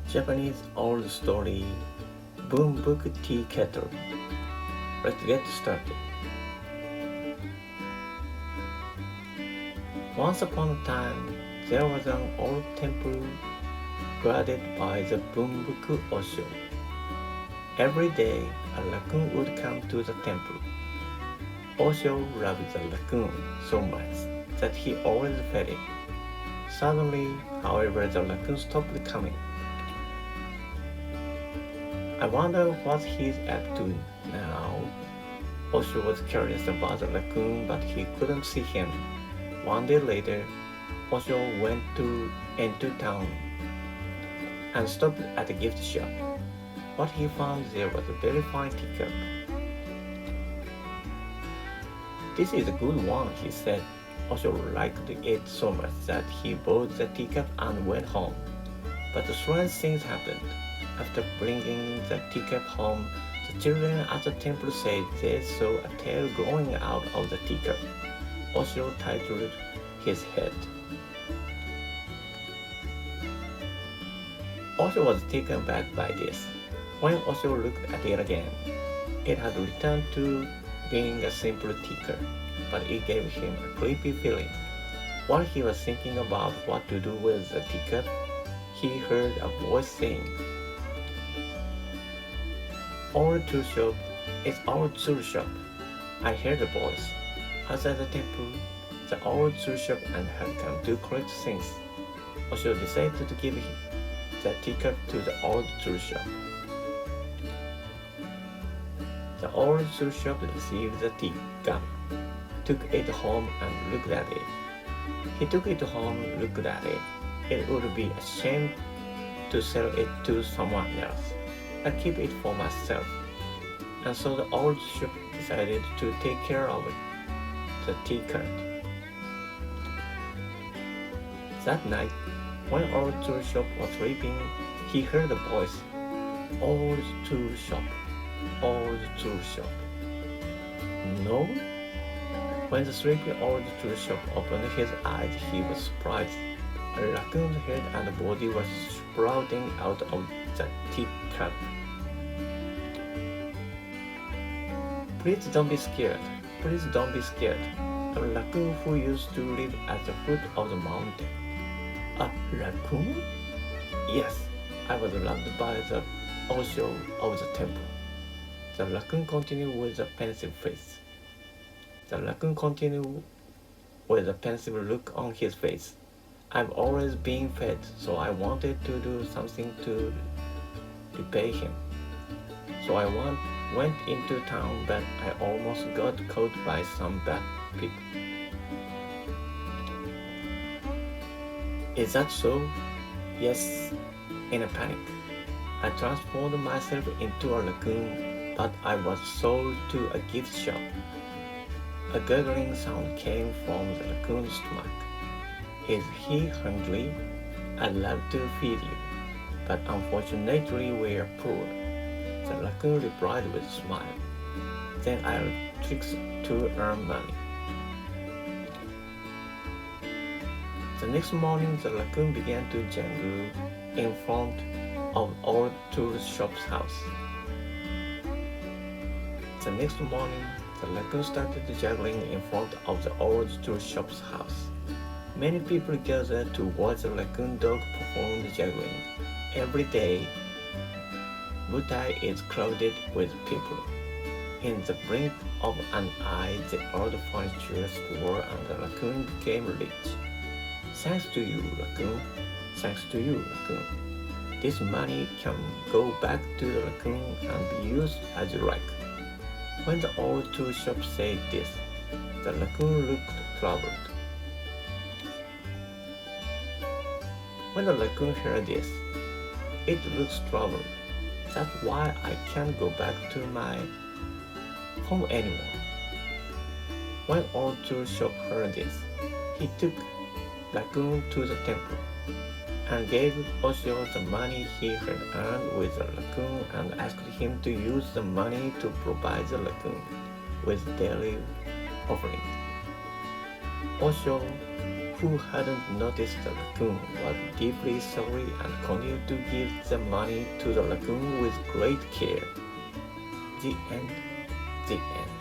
Japanese old story Bunbuku tea kettle. Let's get started. Once upon a time, there was an old temple guarded by the Bunbuku Osho. Every day, a raccoon would come to the temple. Osho loved the raccoon so much that he always fed it. Suddenly, however, the raccoon stopped coming. I wonder what he's up to now. Osho was curious about the raccoon, but he couldn't see him. One day later, Osho went into town and stopped at a gift shop. What he found there was a very fine teacup. This is a good one, he said. Osho liked it so much that he bought the teacup and went home. But strange things happened. After bringing the teacup home, the children at the temple said they saw a tail growing out of the teacup. Osho titled his head. Osho was taken back by this. When Osho looked at it again, it had returned to being a simple teacup, but it gave him a creepy feeling. While he was thinking about what to do with the teacup, he heard a voice saying, "Our tool shop, it's our tool shop." I heard the voice. Outside the temple, the old tool shop and had come to collect things. Osho decided to give the teacup to the old tool shop. The old tool shop received the teacup, took it home and looked at it. He took it home, looked at it. It would be a shame to sell it to someone else. I'll keep it for myself. And so the old shop decided to take care of it, the teacup. That night, when old tool shop was sleeping, he heard a voice. Old tool shop, old tool shop. No? When the sleepy old tool shop opened his eyes, he was surprised. A raccoon's head and body was sprouting out of the teacup. Please don't be scared. Please don't be scared. A raccoon who used to live at the foot of the mountain. A raccoon? Yes, I was loved by the Osho of the temple. The raccoon continued with a pensive face. The raccoon continued with a pensive look on his face. I've always been fed, so I wanted to do something to repay him. So I went into town, but I almost got caught by some bad people. Is that so? Yes, in a panic. I transformed myself into a raccoon, but I was sold to a gift shop. A gurgling sound came from the raccoon's stomach. Is he hungry? I'd love to feed you, but unfortunately we're poor. The raccoon replied with a smile. Then I'll tricks to earn money. The next morning, the raccoon began to jangle in front of old tool shop's house. The next morning, the raccoon started juggling in front of the old tool shop's house. Many people gathered to watch the raccoon dog perform the juggling. Every day, Butai is crowded with people. In the blink of an eye, the old furniture swore and the raccoon became rich. Thanks to you, raccoon. Thanks to you, raccoon. This money can go back to the raccoon and be used as you like. When the old tool shop said this, the raccoon looked troubled. When the raccoon heard this, it looks troubled. That's why I can't go back to my home anymore. When old tool shop heard this, he took raccoon to the temple and gave Osho the money he had earned with the raccoon and asked him to use the money to provide the raccoon with daily offering. Osho who hadn't noticed the raccoon was deeply sorry and continued to give the money to the raccoon with great care. The end. The end.